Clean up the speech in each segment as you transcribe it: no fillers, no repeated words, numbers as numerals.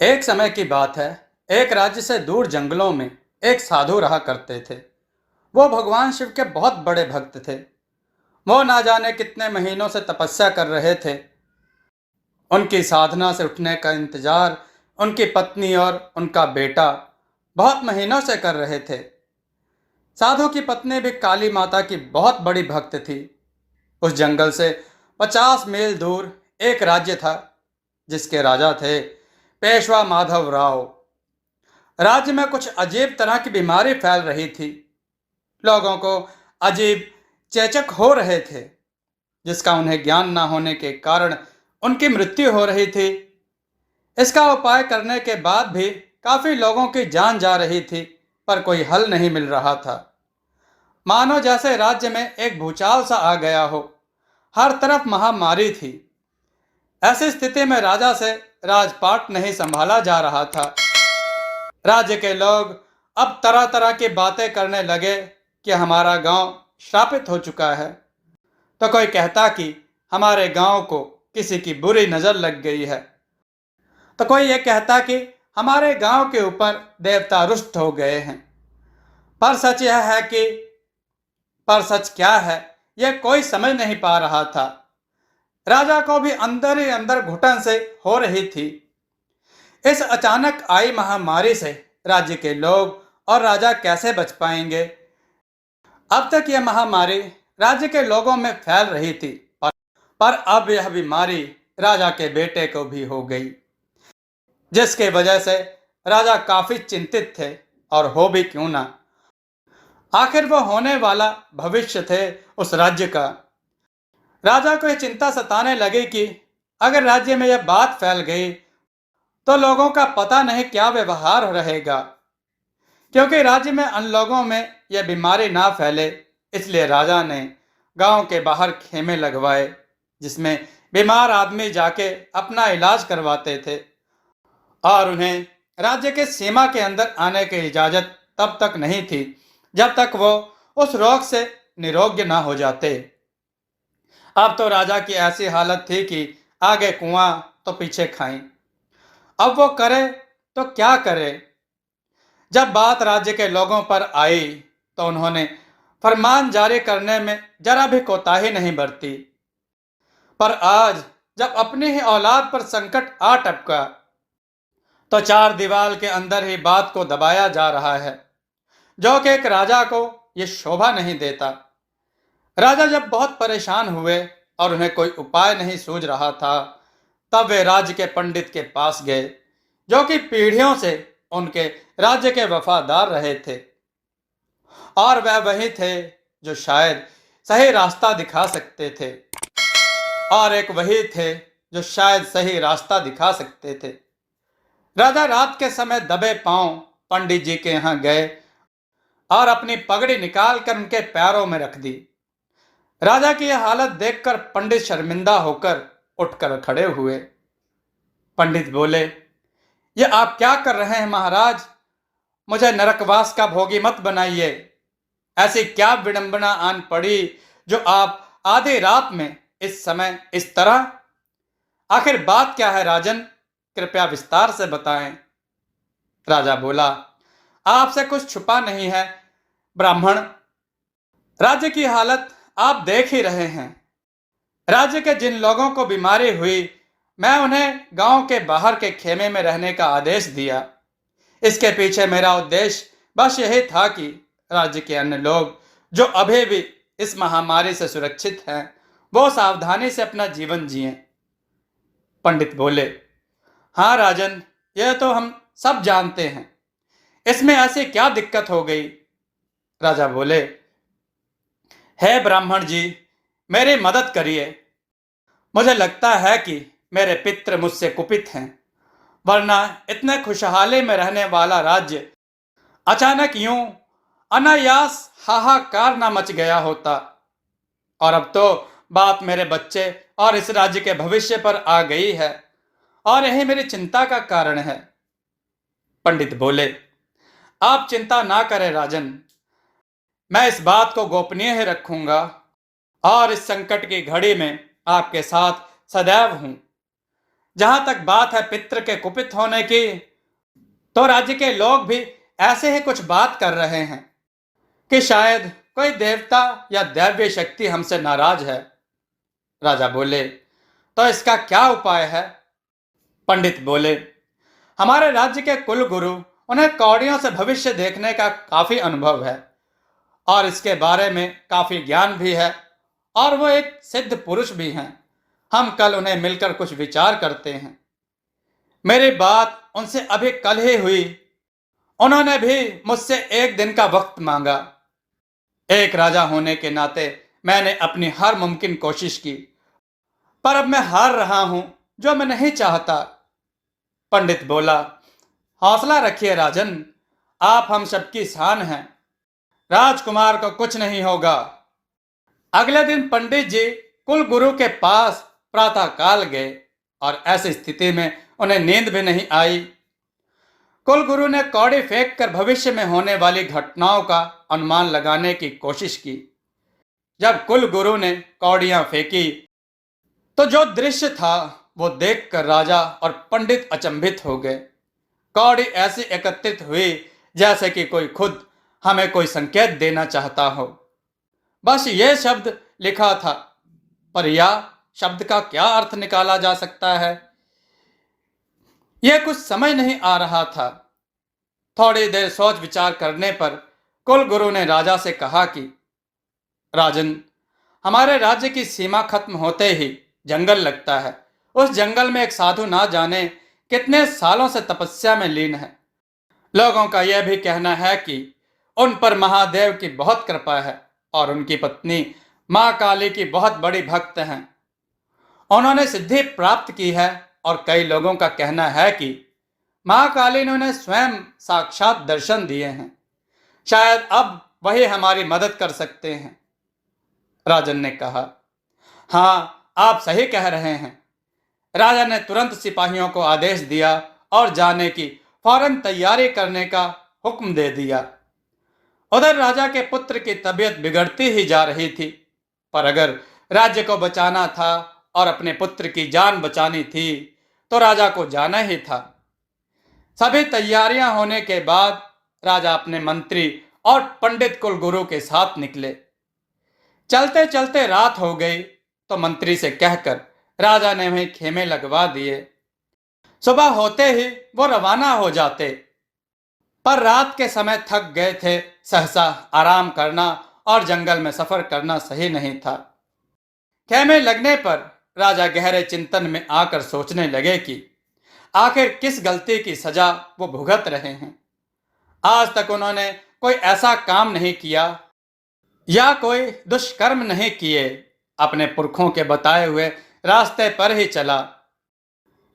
एक समय की बात है। एक राज्य से दूर जंगलों में एक साधु रहा करते थे। वो भगवान शिव के बहुत बड़े भक्त थे। वो ना जाने कितने महीनों से तपस्या कर रहे थे। उनकी साधना से उठने का इंतजार उनकी पत्नी और उनका बेटा बहुत महीनों से कर रहे थे। साधु की पत्नी भी काली माता की बहुत बड़ी भक्त थी। उस जंगल से 50 मील दूर एक राज्य था जिसके राजा थे पेशवा माधव राव। राज्य में कुछ अजीब तरह की बीमारी फैल रही थी। लोगों को अजीब चेचक हो रहे थे जिसका उन्हें ज्ञान न होने के कारण उनकी मृत्यु हो रही थी। इसका उपाय करने के बाद भी काफी लोगों की जान जा रही थी, पर कोई हल नहीं मिल रहा था। मानो जैसे राज्य में एक भूचाल सा आ गया हो। हर तरफ महामारी थी। ऐसी स्थिति में राजा से राजपाट नहीं संभाला जा रहा था। राज्य के लोग अब तरह तरह की बातें करने लगे कि हमारा गांव श्रापित हो चुका है। तो कोई कहता कि हमारे गांव को किसी की बुरी नजर लग गई है। तो कोई ये कहता कि हमारे गांव के ऊपर देवता रुष्ट हो गए हैं। पर सच यह है कि पर सच क्या है यह कोई समझ नहीं पा रहा था। राजा को भी अंदर ही अंदर घुटन से हो रही थी। इस अचानक आई महामारी से राज्य के लोग और राजा कैसे बच पाएंगे। अब तक यह महामारी राज्य के लोगों में फैल रही थी, पर अब यह बीमारी राजा के बेटे को भी हो गई, जिसके वजह से राजा काफी चिंतित थे। और हो भी क्यों ना, आखिर वो होने वाला भविष्य थे उस राज्य का। राजा को यह चिंता सताने लगी कि अगर राज्य में यह बात फैल गई तो लोगों का पता नहीं क्या व्यवहार रहेगा। क्योंकि राज्य में अन लोगों में यह बीमारी ना फैले, इसलिए राजा ने गांव के बाहर खेमे लगवाए जिसमें बीमार आदमी जाके अपना इलाज करवाते थे। और उन्हें राज्य के सीमा के अंदर आने की इजाजत तब तक नहीं थी जब तक वो उस रोग से निरोग्य ना हो जाते। अब तो राजा की ऐसी हालत थी कि आगे कुआं तो पीछे खाई। अब वो करे तो क्या करे। जब बात राज्य के लोगों पर आई तो उन्होंने फरमान जारी करने में जरा भी कोताही नहीं बरती। पर आज जब अपनी ही औलाद पर संकट आ टपका तो चार दीवार के अंदर ही बात को दबाया जा रहा है, जो कि एक राजा को यह शोभा नहीं देता। राजा जब बहुत परेशान हुए और उन्हें कोई उपाय नहीं सूझ रहा था, तब वे राज्य के पंडित के पास गए, जो कि पीढ़ियों से उनके राज्य के वफादार रहे थे। और वह वही थे जो शायद सही रास्ता दिखा सकते थे। और एक वही थे जो शायद सही रास्ता दिखा सकते थे। राजा रात के समय दबे पांव पंडित जी के यहाँ गए और अपनी पगड़ी निकालकर उनके पैरों में रख दी। राजा की यह हालत देखकर पंडित शर्मिंदा होकर उठकर खड़े हुए। पंडित बोले, ये आप क्या कर रहे हैं महाराज? मुझे नरकवास का भोगी मत बनाइए। ऐसी क्या विडंबना आन पड़ी जो आप आधी रात में इस समय इस तरह? आखिर बात क्या है राजन, कृपया विस्तार से बताएं। राजा बोला, आपसे कुछ छुपा नहीं है ब्राह्मण। राज्य की हालत आप देख ही रहे हैं। राज्य के जिन लोगों को बीमारी हुई, मैं उन्हें गांव के बाहर के खेमे में रहने का आदेश दिया। इसके पीछे मेरा उद्देश्य बस यही था कि राज्य के अन्य लोग जो अभी भी इस महामारी से सुरक्षित हैं, वो सावधानी से अपना जीवन जिएं। पंडित बोले, हाँ राजन, यह तो हम सब जानते हैं। इसमें ऐसी क्या दिक्कत हो गई? राजा बोले, हे ब्राह्मण जी, मेरी मदद करिए। मुझे लगता है कि मेरे पितृ मुझसे कुपित हैं, वरना इतने खुशहाली में रहने वाला राज्य अचानक यूं अनायास हाहाकार ना मच गया होता। और अब तो बात मेरे बच्चे और इस राज्य के भविष्य पर आ गई है, और यही मेरी चिंता का कारण है। पंडित बोले, आप चिंता ना करें राजन, मैं इस बात को गोपनीय ही रखूंगा और इस संकट की घड़ी में आपके साथ सदैव हूं। जहां तक बात है पितृ के कुपित होने की, तो राज्य के लोग भी ऐसे ही कुछ बात कर रहे हैं कि शायद कोई देवता या दैवीय शक्ति हमसे नाराज है। राजा बोले, तो इसका क्या उपाय है? पंडित बोले, हमारे राज्य के कुल गुरु, उन्हें कौड़ियों से भविष्य देखने का काफी अनुभव है और इसके बारे में काफी ज्ञान भी है, और वो एक सिद्ध पुरुष भी हैं। हम कल उन्हें मिलकर कुछ विचार करते हैं। मेरी बात उनसे अभी कल ही हुई। उन्होंने भी मुझसे एक दिन का वक्त मांगा। एक राजा होने के नाते मैंने अपनी हर मुमकिन कोशिश की, पर अब मैं हार रहा हूं, जो मैं नहीं चाहता। पंडित बोला, हौसला रखिए राजन, आप हम सबकी शान हैं। राजकुमार को कुछ नहीं होगा। अगले दिन पंडित जी कुल गुरु के पास प्रातः काल गए और ऐसी स्थिति में उन्हें नींद भी नहीं आई। कुल गुरु ने कौड़ी फेंक कर भविष्य में होने वाली घटनाओं का अनुमान लगाने की कोशिश की। जब कुल गुरु ने कौड़ियां फेंकी तो जो दृश्य था वो देखकर राजा और पंडित अचंभित हो गए। कौड़ी ऐसी एकत्रित हुई जैसे कि कोई खुद हमें कोई संकेत देना चाहता हो। बस ये शब्द लिखा था, पर यह शब्द का क्या अर्थ निकाला जा सकता है, यह कुछ समझ नहीं आ रहा था। थोड़ी देर सोच विचार करने पर कुल गुरु ने राजा से कहा कि राजन, हमारे राज्य की सीमा खत्म होते ही जंगल लगता है। उस जंगल में एक साधु ना जाने कितने सालों से तपस्या में लीन है। लोगों का यह भी कहना है कि उन पर महादेव की बहुत कृपा है और उनकी पत्नी मां काली की बहुत बड़ी भक्त हैं। उन्होंने सिद्धि प्राप्त की है और कई लोगों का कहना है कि मां काली ने उन्हें स्वयं साक्षात दर्शन दिए हैं। शायद अब वही हमारी मदद कर सकते हैं। राजन ने कहा, हाँ, आप सही कह रहे हैं। राजा ने तुरंत सिपाहियों को आदेश दिया और जाने की फौरन तैयारी करने का हुक्म दे दिया। उधर राजा के पुत्र की तबीयत बिगड़ती ही जा रही थी, पर अगर राज्य को बचाना था और अपने पुत्र की जान बचानी थी तो राजा को जाना ही था। सभी तैयारियां होने के बाद राजा अपने मंत्री और पंडित कुल गुरु के साथ निकले। चलते चलते रात हो गई तो मंत्री से कहकर राजा ने वहीं खेमे लगवा दिए। सुबह होते ही वो रवाना हो जाते, पर रात के समय थक गए थे। सहसा आराम करना और जंगल में सफर करना सही नहीं था। खेमे लगने पर राजा गहरे चिंतन में आकर सोचने लगे कि आखिर किस गलती की सजा वो भुगत रहे हैं। आज तक उन्होंने कोई ऐसा काम नहीं किया या कोई दुष्कर्म नहीं किए। अपने पुरखों के बताए हुए रास्ते पर ही चला।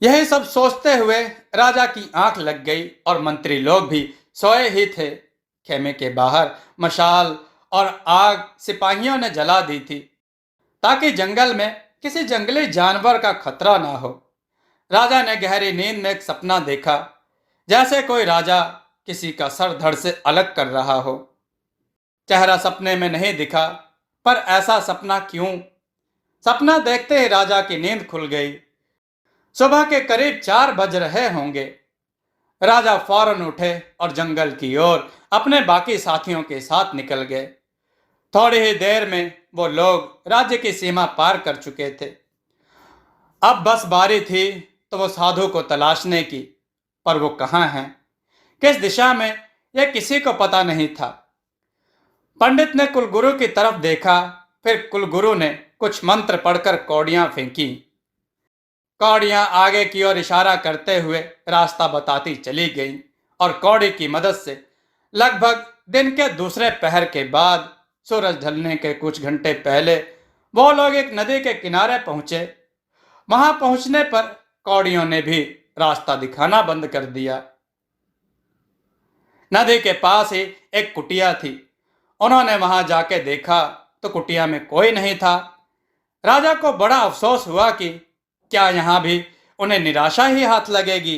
यही सब सोचते हुए राजा की आंख लग गई और मंत्री लोग भी सोए ही थे। खेमे के बाहर मशाल और आग सिपाहियों ने जला दी थी ताकि जंगल में किसी जंगली जानवर का खतरा ना हो। राजा ने गहरी नींद में एक सपना देखा, जैसे कोई राजा किसी का सर धड़ से अलग कर रहा हो। चेहरा सपने में नहीं दिखा, पर ऐसा सपना क्यों? सपना देखते ही राजा की नींद खुल गई। सुबह के करीब 4 बज रहे होंगे। राजा फौरन उठे और जंगल की ओर अपने बाकी साथियों के साथ निकल गए। थोड़ी ही देर में वो लोग राज्य की सीमा पार कर चुके थे। अब बस बारी थी तो वो साधु को तलाशने की, पर वो कहाँ हैं, किस दिशा में, यह किसी को पता नहीं था। पंडित ने कुलगुरु की तरफ देखा, फिर कुलगुरु ने कुछ मंत्र पढ़कर कौड़ियां फेंकी। कौड़ियां आगे की ओर इशारा करते हुए रास्ता बताती चली गईं और कौड़ी की मदद से लगभग दिन के दूसरे पहर के बाद सूरज ढलने के कुछ घंटे पहले वो लोग एक नदी के किनारे पहुंचे। वहां पहुंचने पर कौड़ियों ने भी रास्ता दिखाना बंद कर दिया। नदी के पास ही एक कुटिया थी। उन्होंने वहां जाके देखा तो कुटिया में कोई नहीं था। राजा को बड़ा अफसोस हुआ कि क्या यहां भी उन्हें निराशा ही हाथ लगेगी।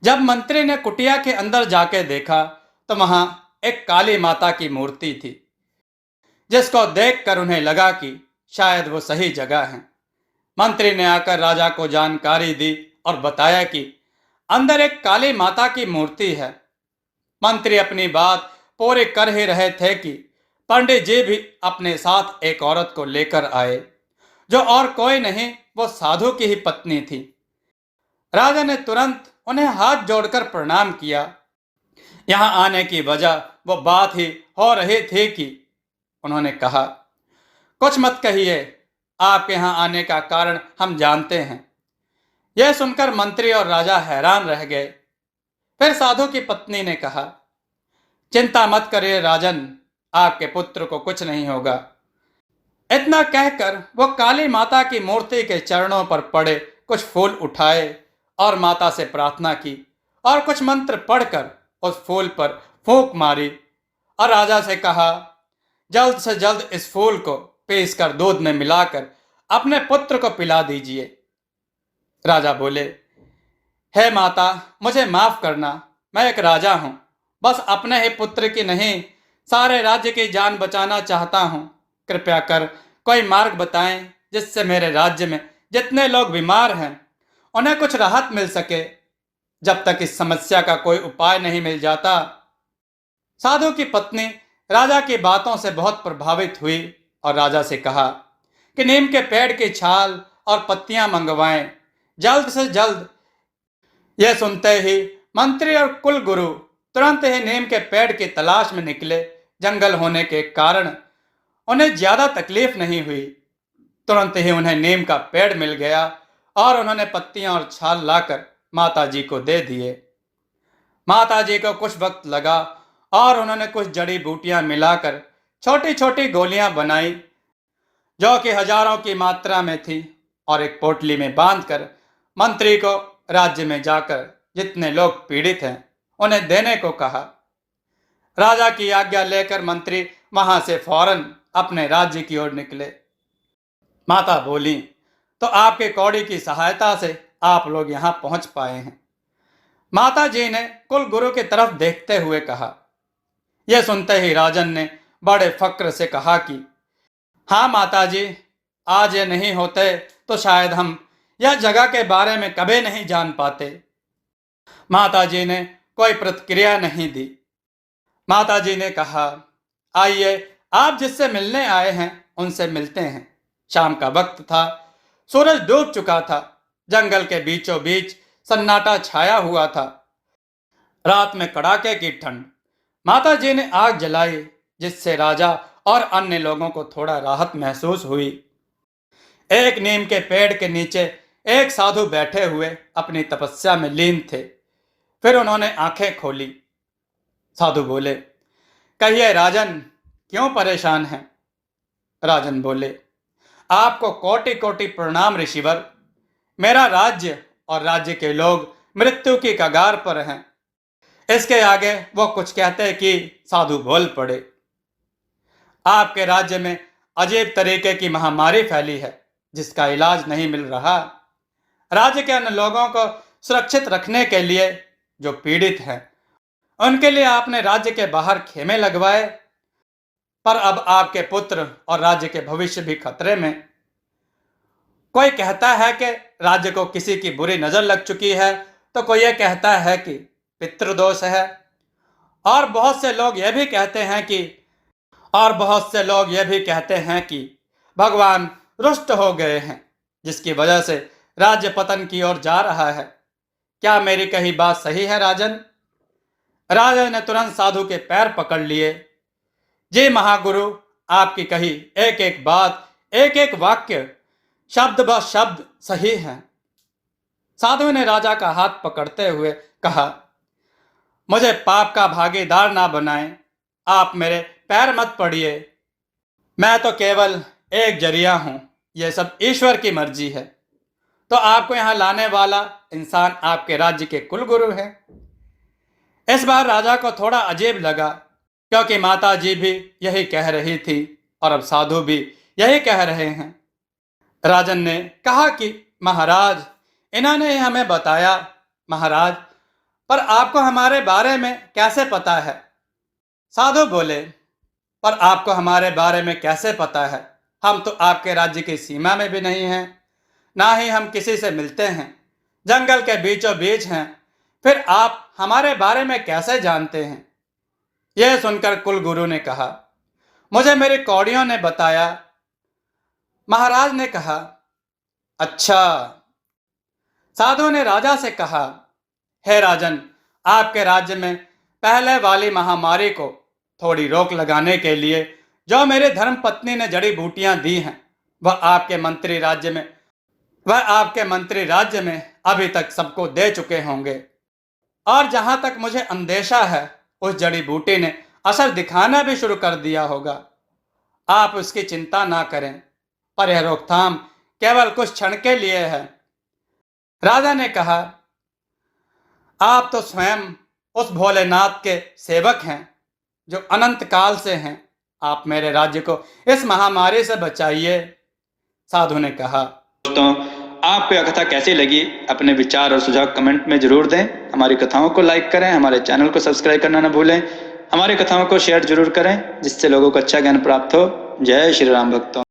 जब मंत्री ने कुटिया के अंदर जाके देखा तो वहां एक काली माता की मूर्ति थी, जिसको देखकर उन्हें लगा कि शायद वो सही जगह है। मंत्री ने आकर राजा को जानकारी दी और बताया कि अंदर एक काली माता की मूर्ति है। मंत्री अपनी बात पूरी कर ही रहे थे कि पंडित जी भी अपने साथ एक औरत को लेकर आए, जो और कोई नहीं, वो साधु की ही पत्नी थी। राजा ने तुरंत उन्हें हाथ जोड़कर प्रणाम किया। यहाँ आने की वजह वो बात ही हो रही थी कि उन्होंने कहा, कुछ मत कहिए, आपके यहाँ आने का कारण हम जानते हैं। यह सुनकर मंत्री और राजा हैरान रह गए। फिर साधु की पत्नी ने कहा, चिंता मत करिए राजन, आपके पुत्र को कुछ नहीं होगा। इतना कहकर वो काली माता की मूर्ति के चरणों पर पड़े कुछ फूल उठाए और माता से प्रार्थना की और कुछ मंत्र पढ़कर उस फूल पर फूंक मारी और राजा से कहा, जल्द से जल्द इस फूल को पीस कर दूध में मिलाकर अपने पुत्र को पिला दीजिए। राजा बोले, हे माता, मुझे माफ करना, मैं एक राजा हूं, बस अपने ही पुत्र की नहीं, सारे राज्य की जान बचाना चाहता हूं। कृपया कर कोई मार्ग बताएं जिससे मेरे राज्य में जितने लोग बीमार हैं उन्हें कुछ राहत मिल सके। जब तक इस समस्या का कोई उपाय नहीं मिल जाता। साधु की पत्नी राजा की बातों से बहुत प्रभावित हुई और राजा से कहा कि नीम के पेड़ की छाल और पत्तियां मंगवाएं, जल्द से जल्द। यह सुनते ही मंत्री और कुल गुरु तुरंत ही नीम के पेड़ की तलाश में निकले। जंगल होने के कारण उन्हें ज्यादा तकलीफ नहीं हुई। तुरंत ही उन्हें नीम का पेड़ मिल गया और उन्होंने पत्तियां और छाल लाकर माता जी को दे दिए। माता जी को कुछ वक्त लगा और उन्होंने कुछ जड़ी बूटियां मिलाकर छोटी छोटी गोलियां बनाई, जो कि हजारों की मात्रा में थी, और एक पोटली में बांधकर मंत्री को राज्य में जाकर जितने लोग पीड़ित हैं उन्हें देने को कहा। राजा की आज्ञा लेकर मंत्री वहां से फौरन अपने राज्य की ओर निकले। माता बोली, तो आपके कौड़ी की सहायता से आप लोग यहां पहुंच पाए हैं। माता जी ने कुल गुरु की तरफ देखते हुए कहा। यह सुनते ही राजन ने बड़े फक्र से कहा कि हाँ माता जी, आज ये नहीं होते तो शायद हम यह जगह के बारे में कभी नहीं जान पाते। माता जी ने कोई प्रतिक्रिया नहीं दी। माता जी ने कहा, आइए, आप जिससे मिलने आए हैं उनसे मिलते हैं। शाम का वक्त था, सूरज डूब चुका था, जंगल के बीचों बीच सन्नाटा छाया हुआ था। रात में कड़ाके की ठंड। माता जी ने आग जलाई, जिससे राजा और अन्य लोगों को थोड़ा राहत महसूस हुई। एक नीम के पेड़ के नीचे एक साधु बैठे हुए अपनी तपस्या में लीन थे। फिर उन्होंने आंखें खोली। साधु बोले, कहिए राजन, क्यों परेशान हैं? राजन बोले, आपको कोटि कोटि प्रणाम ऋषिवर। मेरा राज्य और राज्य के लोग मृत्यु की कगार पर हैं। इसके आगे वो कुछ कहते कि साधु बोल पड़े। आपके राज्य में अजीब तरीके की महामारी फैली है, जिसका इलाज नहीं मिल रहा। राज्य के अन्य लोगों को सुरक्षित रखने के लिए जो पीड़ित हैं, उनके लिए आपने राज्य के बाहर खेमे लगवाए, पर अब आपके पुत्र और राज्य के भविष्य भी खतरे में। कोई कहता है कि राज्य को किसी की बुरी नजर लग चुकी है, तो कोई यह कहता है कि पितृदोष है, और बहुत से लोग यह भी कहते हैं कि भगवान रुष्ट हो गए हैं, जिसकी वजह से राज्य पतन की ओर जा रहा है। क्या मेरी कही बात सही है राजन? राजा ने तुरंत साधु के पैर पकड़ लिए। जी महागुरु, आपकी कही एक एक बात, एक एक वाक्य शब्द ब शब्द सही है। साधु ने राजा का हाथ पकड़ते हुए कहा, मुझे पाप का भागीदार ना बनाएं। आप मेरे पैर मत पड़िए। मैं तो केवल एक जरिया हूं। यह सब ईश्वर की मर्जी है। तो आपको यहां लाने वाला इंसान आपके राज्य के कुलगुरु हैं। इस बार राजा को थोड़ा अजीब लगा, क्योंकि माता जी भी यही कह रही थी और अब साधु भी यही कह रहे हैं। राजन ने कहा कि महाराज, इन्होंने ही हमें बताया। महाराज, पर आपको हमारे बारे में कैसे पता है? साधु बोले, पर आपको हमारे बारे में कैसे पता है? हम तो आपके राज्य की सीमा में भी नहीं हैं। ना ही हम किसी से मिलते हैं, जंगल के बीचों बीच हैं, फिर आप हमारे बारे में कैसे जानते हैं? यह सुनकर कुलगुरु ने कहा, मुझे मेरे कौड़ियों ने बताया। महाराज ने कहा, अच्छा। साधु ने राजा से कहा, हे राजन, आपके राज्य में पहले वाली महामारी को थोड़ी रोक लगाने के लिए जो मेरे धर्म पत्नी ने जड़ी बूटियां दी हैं, वह आपके मंत्री राज्य में अभी तक सबको दे चुके होंगे। और जहां तक मुझे अंदेशा है, उस जड़ी बूटी ने असर दिखाना भी शुरू कर दिया होगा। आप उसकी चिंता ना करें, पर यह रोकथाम केवल कुछ क्षण के लिए है। राजा ने कहा, आप तो स्वयं उस भोलेनाथ के सेवक हैं जो अनंत काल से हैं। आप मेरे राज्य को इस महामारी से बचाइए। साधु ने कहा। दोस्तों, आपको यह कथा कैसी लगी? अपने विचार और सुझाव कमेंट में जरूर दें। हमारी कथाओं को लाइक करें, हमारे चैनल को सब्सक्राइब करना न भूलें। हमारी कथाओं को शेयर जरूर करें, जिससे लोगों को अच्छा ज्ञान प्राप्त हो। जय श्री राम भक्तों।